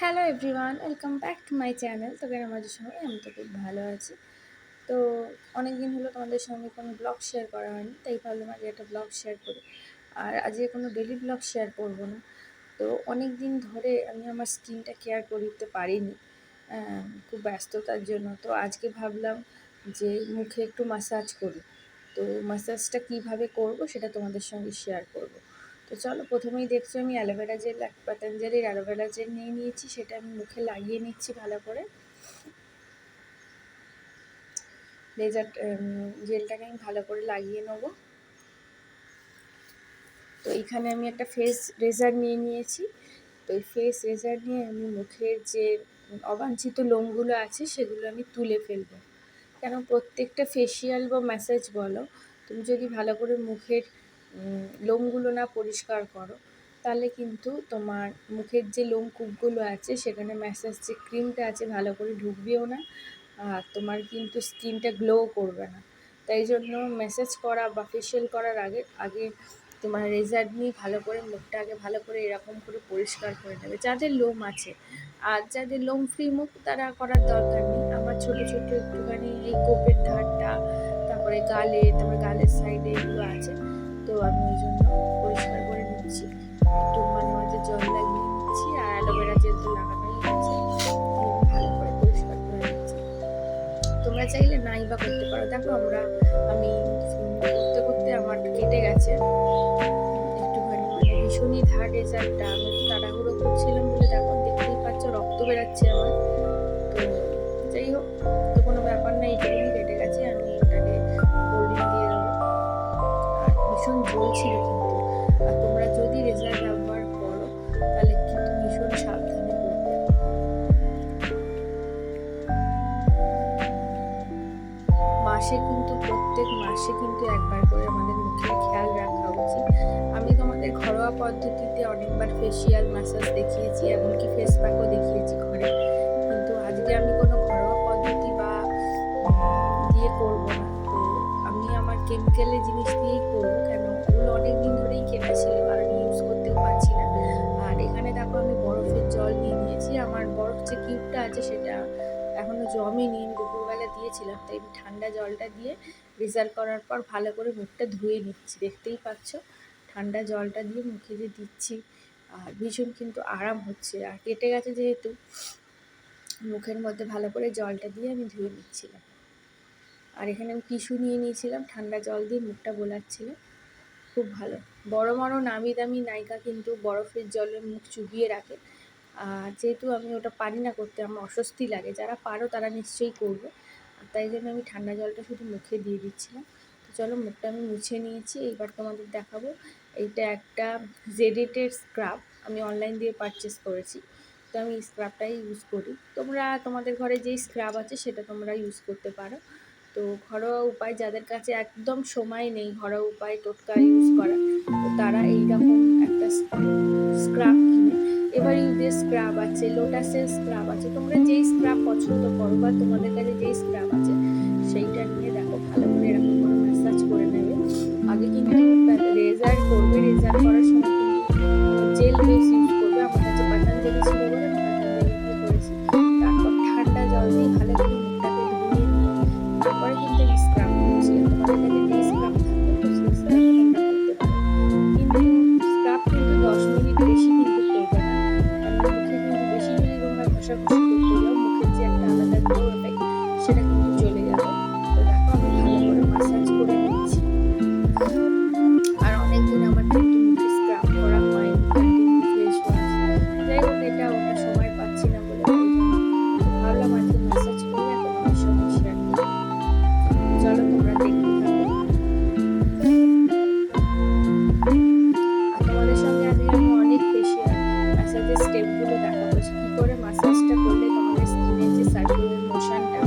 Hello everyone, welcome back to my channel. তো কেন আমাদের সঙ্গে আমি তো খুব ভালো আছি। তো অনেক দিন হলো তোমাদের সঙ্গে কোনো ব্লগ শেয়ার করা হয়নি, তাই ভাবলাম আজকে একটা ব্লগ শেয়ার করি। আর আজকে কোনো ডেলি ব্লগ শেয়ার করব না। তো অনেক দিন ধরে আমি আমার স্কিনটা কেয়ার করতে পারিনি, খুব ব্যস্ততার জন্য। তো আজকে ভাবলাম যে মুখে একটু ম্যাসাজ করি। তো ম্যাসাজটা কীভাবে করব সেটা তোমাদের সঙ্গে শেয়ার করব। তো চলো, প্রথমেই দেখছো আমি অ্যালোভেরা জেল, পতঞ্জলির অ্যালোভেরা জেল নিয়ে নিয়েছি। সেটা আমি মুখে লাগিয়ে নিচ্ছি ভালো করে। লেজার জেলটাকে আমি ভালো করে লাগিয়ে নেব। তো এইখানে আমি একটা ফেস রেজার নিয়ে নিয়েছি। তো এই ফেস রেজার নিয়ে আমি মুখের যে অবাঞ্ছিত লোমগুলো আছে সেগুলো আমি তুলে ফেলবো। কেন, প্রত্যেকটা ফেসিয়াল বা ম্যাসাজ বলো, তুমি যদি ভালো করে মুখের লোমগুলো না পরিষ্কার করো, তাহলে কিন্তু তোমার মুখের যে লোমকূপগুলো আছে সেখানে ম্যাসাজ যে ক্রিমটা আছে ভালো করে ঢুকবেও না, আর তোমার কিন্তু স্কিনটা গ্লো করবে না। তাই জন্য ম্যাসাজ করা বা ফেসিয়াল করার আগে আগে তোমার রেজার নিয়ে ভালো করে মুখটা আগে ভালো করে এরকম করে পরিষ্কার করে নেবে, যাদের লোম আছে। আর যাদের লোম ফ্রি মুখ তারা করার দরকার নেই। আমার ছোটো ছোটো একটুখানি এই কোপের ধারটা, তারপরে গালে, তারপরে গালের সাইডে এগুলো আছে। তো আমি ওই জন্য পরিষ্কার করে নিচ্ছি, একটু মাঝে মাঝে জল লাগিয়ে নিচ্ছি। আর অ্যালোভেরা জেল তো লাগানোই আছে, ভালো করে পরিষ্কার করে নিচ্ছি। তোমরা চাইলে নাই বা করতে পারো। দেখো আমি করতে করতে আমার কেটে গেছে একটুখানি, মানে ভীষণই ধার রেজাল্টটা। আমি একটু তাড়াহুড়ো করছিলাম বলে দেখো, দেখতেই পাচ্ছ রক্ত বেরাচ্ছে আমার। তো যাই হোক, তো কোনো ব্যাপার না, এইটুকুনি কেটে গেছে। আমি এটাকে কোল্ড দিয়ে দেবো। আর ভীষণ জ্বলছিল কিন্তু। আর তোমরা যদি রেজার ব্যবহার করো তাহলে কিন্তু ভীষণ সাবধানে করবে। প্রত্যেক মাসে কিন্তু একবার করে আমাদের মুখের খেয়াল রাখা উচিত। আমি তোমাদের ঘরোয়া পদ্ধতিতে অনেকবার ফেসিয়াল ম্যাসাজ দেখিয়েছি, এমনকি ফেস প্যাকও দেখিয়েছি ঘরে। কিন্তু আজকে আমি কোনো ঘরোয়া পদ্ধতি বা দিয়ে করব না। তো আমি আমার কেমিক্যালের জিনিস দিয়েই করবো। কেন, ওগুলো অনেক দিন ধরেই কেনা ছিল আর আমি ইউজ করতেও পারছি না। আর এখানে দেখো আমি বরফের জল নিয়ে নিয়েছি। আমার বরফ যে কিউবটা আছে সেটা এখনও জমেনি, আমি দুপুরবেলা দিয়েছিলাম। তাই আমি ঠান্ডা জলটা দিয়ে রেজার করার পর ভালো করে মুখটা ধুয়ে নিচ্ছি। দেখতেই পাচ্ছ ঠান্ডা জলটা দিয়ে মুখে যে দিচ্ছি, আর ভীষণ কিন্তু আরাম হচ্ছে। আর কেটে গেছে যেহেতু, মুখের মধ্যে ভালো করে জলটা দিয়ে আমি ধুয়ে নিচ্ছিলাম। আর এখানে আমি টিস্যু নিয়ে নিয়েছিলাম, ঠান্ডা জল দিয়ে মুখটা গোলাচ্ছিল। খুব ভালো। বড় বড় নামি দামি নায়িকা কিন্তু বরফের জলে মুখ চুবিয়ে রাখে। আর যেহেতু আমি ওটা পারি না করতে, আমার অস্বস্তি লাগে। যারা পারো তারা নিশ্চয়ই করবে। আর তাই জন্য আমি ঠান্ডা জলটা শুধু মুখে দিয়ে দিচ্ছিলাম। তো চলো, মুখটা আমি মুছে নিয়েছি। এইবার তোমাদের দেখাবো। এইটা একটা জেডেটের স্ক্রাব, আমি অনলাইন দিয়ে পারচেস করেছি। তো আমি এই স্ক্রাবটাই ইউজ করি। তোমরা তোমাদের ঘরে যেই স্ক্রাব আছে সেটা তোমরা ইউজ করতে পারো। তো ঘরোয়া উপায়, যাদের কাছে একদম সময় নেই ঘরোয়া উপায় টোটকা ইউজ করা, তো তারা এইরকম একটা স্ক্রাব কিনে, এবার ইউজের স্ক্রাব আছে, লোটাসের স্ক্রাব আছে, তোমরা যেই স্ক্রাব পছন্দ করো বা তোমাদের কাছে যেই স্ক্রাব আছে সেইটা নিয়ে দেখো ভালো করে এরকম করে ম্যাসাজ করে নেবে। আগে কিন্তু রেজার করবে, রেজার করার সময় কিন্তু জেল বেস ইউজ করবে। আমার কাছে পতঞ্জলি ছিল বলে আমি পতঞ্জলি দিয়ে করেছি। তারপর ঠান্ডা জল দিয়ে ভালো করে মুখটাকে ধুয়ে নিয়ে তারপরে কিন্তু আমি স্ক্রাব করছি। তোমাদের কাছে যেই স্ক্রাব থাকবে তো সেই স্ক্রাব তোমরা করতে পারো। কিন্তু স্ক্রাব কিন্তু 10 মিনিট বেশি কিন্তু করবে না, কারণ মুখে কিন্তু বেশি যদি তোমরা ঘষাঘষি করতে যাও মুখের যে একটা আলাদা গ্লো এফেক্ট সেটা কিন্তু চলে যাবে। তো দেখো আমি ভালো করে ম্যাসাজ করে নিচ্ছি। আর অনেকদিন আমার কিন্তু মুখে স্ক্রাব করা হয়নি, কন্টিনিউ ফেস ওয়াশ। যাই হোক, এটা ওটা সময় পাচ্ছি না বলে তাই জন্য ভাবলাম আজকে ম্যাসাজ করি আর তোমাদের সঙ্গে শেয়ার করি। চলো তোমরা দেখতে থাকো। আর তোমাদের সঙ্গে আজকে আমি অনেক ফেসিয়াল ম্যাসাজের স্টেপগুলো দেখাবো, কী করে ম্যাসাজটা করলে তোমাদের স্কিনের যে সার্কুলার মোশনটা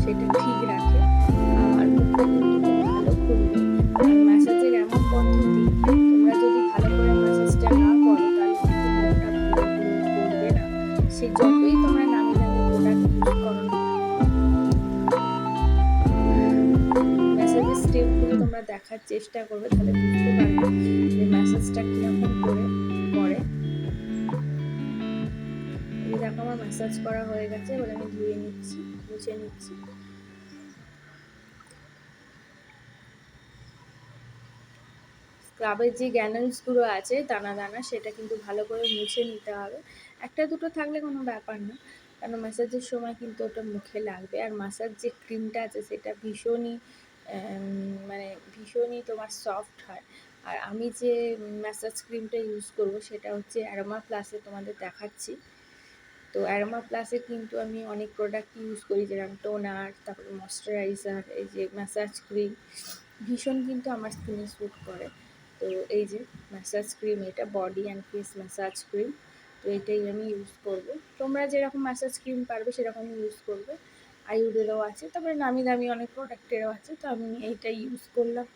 সেটা ঠিক রাখে আর মুখটা কিন্তু খুব ভালো খুলবে। আর ম্যাসাজের এমন পদ্ধতি, তোমরা যদি ভালো করে ম্যাসাজটা না করো তাহলে কিন্তু মুখটা ভালো গ্লো করবে না, সে যতই তোমরা নামি দামি প্রোডাক্ট ইউজ করো না। ম্যাসাজের স্টেপগুলো তোমরা দেখার চেষ্টা করবে, তাহলে বুঝতে পারবে যে ম্যাসাজটা কীরকম করে। দেখো আমার ম্যাসাজ করা হয়ে গেছে, এবার আমি ধুয়ে নিচ্ছি, মুছে নিচ্ছি। স্ক্রাবের যে গ্যানালসগুলো আছে দানা দানা, সেটা কিন্তু ভালো করে মুছে নিতে হবে। একটা দুটো থাকলে কোনো ব্যাপার না, কারণ ম্যাসাজের সময় কিন্তু ওটা মুখে লাগবে। আর ম্যাসাজ যে ক্রিমটা আছে সেটা ভীষণই মানে ভীষণই তোমার সফট হয়। আর আমি যে ম্যাসাজ ক্রিমটা ইউজ করব সেটা হচ্ছে অ্যারোমা প্লাসে, তোমাদের দেখাচ্ছি। তো অ্যারোমা প্লাসে কিন্তু আমি অনেক প্রোডাক্ট ইউজ করি, যেরকম টোনার, তারপরে ময়শ্চারাইজার, এই যে ম্যাসাজ ক্রিম, ভীষণ কিন্তু আমার স্কিনে স্যুট করে। তো এই যে ম্যাসাজ ক্রিম, এটা body and face massage cream, তো এটাই আমি ইউজ করব। তোমরা যেরকম ম্যাসাজ ক্রিম পারবে সেরকমই ইউজ করবে। আয়ুর্বেদও আছে, তারপরে নামি দামি অনেক প্রোডাক্টেরও আছে, তো আমি এইটাই ইউজ করলাম।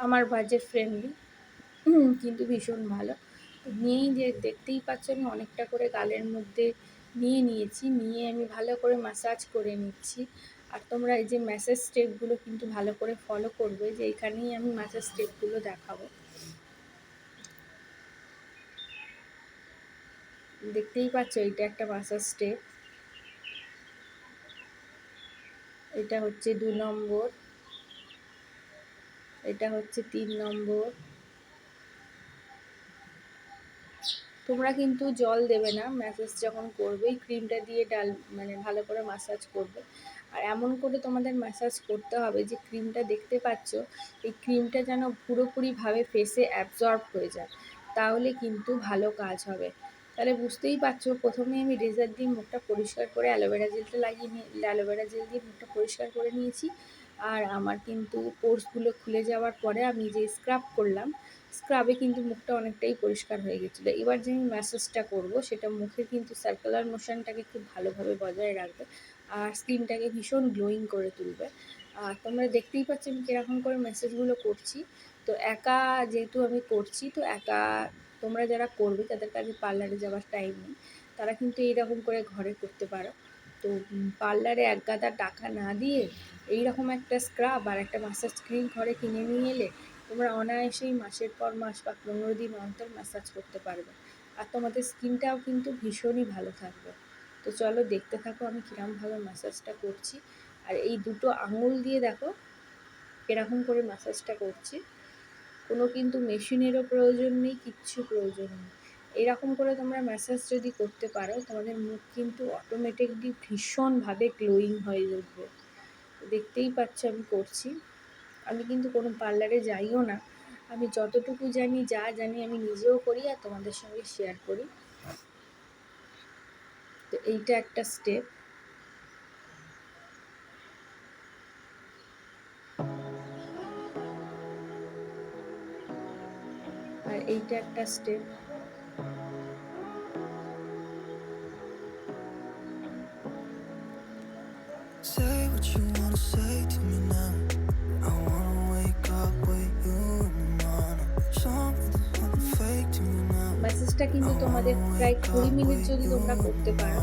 আমার বাজেট ফ্রেন্ডলি, কিন্তু ভীষণ ভালো। নিয়েই যে দেখতেই পাচ্ছ আমি অনেকটা করে গালের মধ্যে নিয়েছি, নিয়ে আমি ভালো করে ম্যাসাজ করে নিচ্ছি। আর তোমরা এই যে ম্যাসাজ স্টেপগুলো কিন্তু ভালো করে ফলো করবে, যে এখানেই আমি ম্যাসাজ স্টেপগুলো দেখাবো। দেখতেই পাচ্ছ এটা একটা ম্যাসাজ স্টেপ, এটা হচ্ছে 2 নম্বর, এটা হচ্ছে 3 নম্বর। তোমরা কিন্তু জল দেবে না ম্যাসাজ যখন করবে, ক্রিমটা দিয়ে মানে ভালো করে ম্যাসাজ করবে। আর এমন করে তোমাদের ম্যাসাজ করতে হবে যে ক্রিমটা দেখতে পাচ্ছ, এই ক্রিমটা যেন পুরোপুরিভাবে ফেসে অ্যাবজর্ব হয়ে যায়, তাহলে কিন্তু ভালো কাজ হবে। তাহলে বুঝতেই পারছো, প্রথমে আমি রেজার দিয়ে মুখটা পরিষ্কার করে অ্যালোভেরা জেল দিয়ে মুখটা পরিষ্কার করে নিয়েছি। আর আমার কিন্তু পোর্সগুলো খুলে যাওয়ার পরে আমি যে স্ক্রাব করলাম, স্ক্রাবে কিন্তু মুখটা অনেকটাই পরিষ্কার হয়ে গেছিলো। এবার যে আমি ম্যাসাজটা করবো সেটা মুখের কিন্তু সার্কুলার মোশনটাকে খুব ভালোভাবে বজায় রাখবে, আর স্কিনটাকে ভীষণ গ্লোয়িং করে তুলবে। আর তোমরা দেখতেই পাচ্ছ আমি কীরকম করে ম্যাসাজগুলো করছি। তো একা যেহেতু আমি করছি, তো একা তোমরা যারা করবে তাদের কাছে পার্লারে যাওয়ার টাইম নেই, তারা কিন্তু এইরকম করে ঘরে করতে পারো। তো পার্লারে এক গাদা টাকা না দিয়ে এইরকম একটা স্ক্রাব আর একটা ম্যাসাজ ক্রিম ঘরে কিনে নিয়ে এলে তোমরা অনায়াসেই মাসের পর মাস বা 15 দিন অন্তর ম্যাসাজ করতে পারবে, আর তোমাদের স্কিনটাও কিন্তু ভীষণই ভালো থাকবে। তো চলো দেখতে থাকো আমি কীরকমভাবে ম্যাসাজটা করছি। আর এই দুটো আঙুল দিয়ে দেখো এরকম করে ম্যাসাজটা করছি, কোনো কিন্তু মেশিনেরও প্রয়োজন নেই, কিচ্ছু প্রয়োজন নেই। এরকম করে তোমরা ম্যাসাজ যদি করতে পারো, তোমাদের মুখ কিন্তু অটোমেটিকলি ভীষণভাবে গ্লোয়িং হয়ে উঠবে। দেখতেই পাচ্ছ আমি করছি, আমি কিন্তু কোনো পার্লারে যাইও না, আমি যতটুকু জানি যা জানি আমি নিজেও করি আর তোমাদের সঙ্গে শেয়ার করি। তো এইটা একটা স্টেপ, আর এইটা একটা step. Say what you wanna say to me now. I wanna wake up with you in the morning. Something fake to me now. ম্যাসাজটা কিন্তু তোমাদের প্রায় 20 মিনিট যদি তোমরা করতে পারো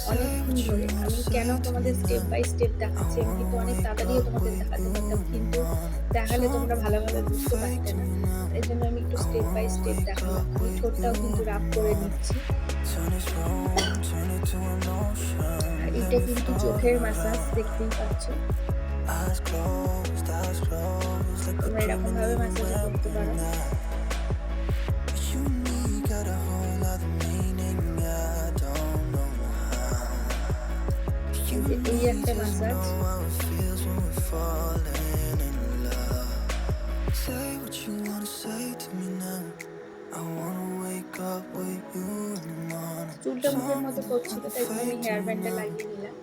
অনেকক্ষণ ধরে। আমি কেন তোমাদের স্টেপ বাই স্টেপ দেখাচ্ছি, আমি কিন্তু অনেক তাড়াতাড়িও তোমাদের দেখাতে পারতাম, কিন্তু দেখালে তোমরা ভালোভাবে বুঝতে পারতে না, এই জন্য আমি একটু স্টেপ বাই স্টেপ দেখালাম। আমি ঠোঁটটাও কিন্তু রাব করে নিচ্ছি। আর এটা কিন্তু চোখের ম্যাসাজ, দেখতেই পাচ্ছ। তোমরা এরকমভাবে ম্যাসাজ করতে পারো। এই একটা ম্যাসাজ, চুলটা মুখের মধ্যে পড়ছিল তাই জন্য আমি হেয়ার ব্যান্ডটা লাগিয়ে নিলাম।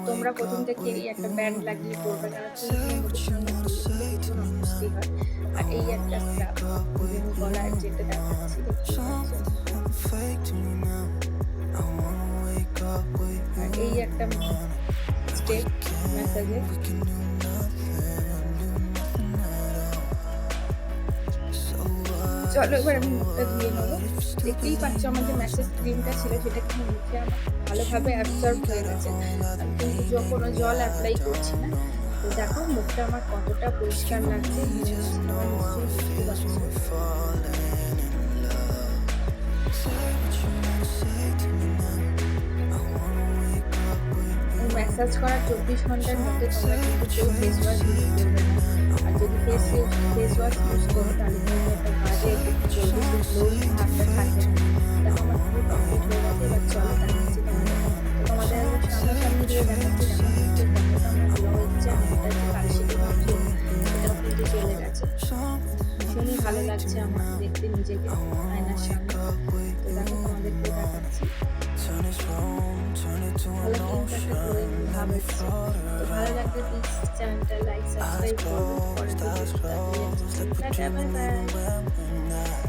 তোমরা প্রথম থেকে এই একটা ব্যান্ড লাগিয়ে করবে, কারণ চুলগুলো মুখের সঙ্গে ভীষণ অস্বস্তি হয়। আর এই একটা স্ক্রাব গলার যেটা দেখাচ্ছি, আর এই একটা স্টেপ ম্যাসাজে। চলো এবার আমি মুখটা ধুয়ে নেবো। দেখতেই পাচ্ছ আমার যে ম্যাসাজ ক্রিমটা ছিল সেটা কিন্তু মুখে আমার ভালোভাবে অ্যাবজর্ব হয়ে গেছে, আমি কিন্তু কোনো জল অ্যাপ্লাই করছি না। তো দেখো মুখটা আমার কতটা পরিষ্কার লাগছে, নিশ্চয়ই বুঝতে পারছো। ম্যাসাজ করার 24 ঘন্টার মধ্যে তোমরা কিন্তু কেউ ফেস ওয়াশ ইউজ করবে না। আর যদি ফেস ওয়াশ ইউজ করো তাহলে কিন্তু একটা বাজে এফেক্ট করবে, সেই গ্লোয়িং ভাবটা থাকে না। দেখো আমার পুরো কমপ্লিট হয়ে গেছে, এবার চলো দেখাচ্ছি তোমাদের। তো তোমাদের একবার সামনাসামনি দিয়ে দেখাচ্ছি, দেখো নিচে কতটা আমার গ্লো হচ্ছে। আর এটা যে কালশিটে ভাবছো সেটাও কিন্তু চলে গেছে। ভীষণই ভালো লাগছে আমার দেখতে নিজেকে আয়নার সামনে। তো দেখো তোমাদেরকে দেখাচ্ছি, Turn this room, turn it to ভালো an কিন্তু একটা ocean. গ্লোয়িং ভাব Let me এসছে। float তো ভালো লাগলে প্লিজ চ্যানেলটা লাইক eyes সাবস্ক্রাইব করবে। পরের closed, eyes ভিডিওটা closed. Like we're ta ta, bye dreaming bye. even when we're not.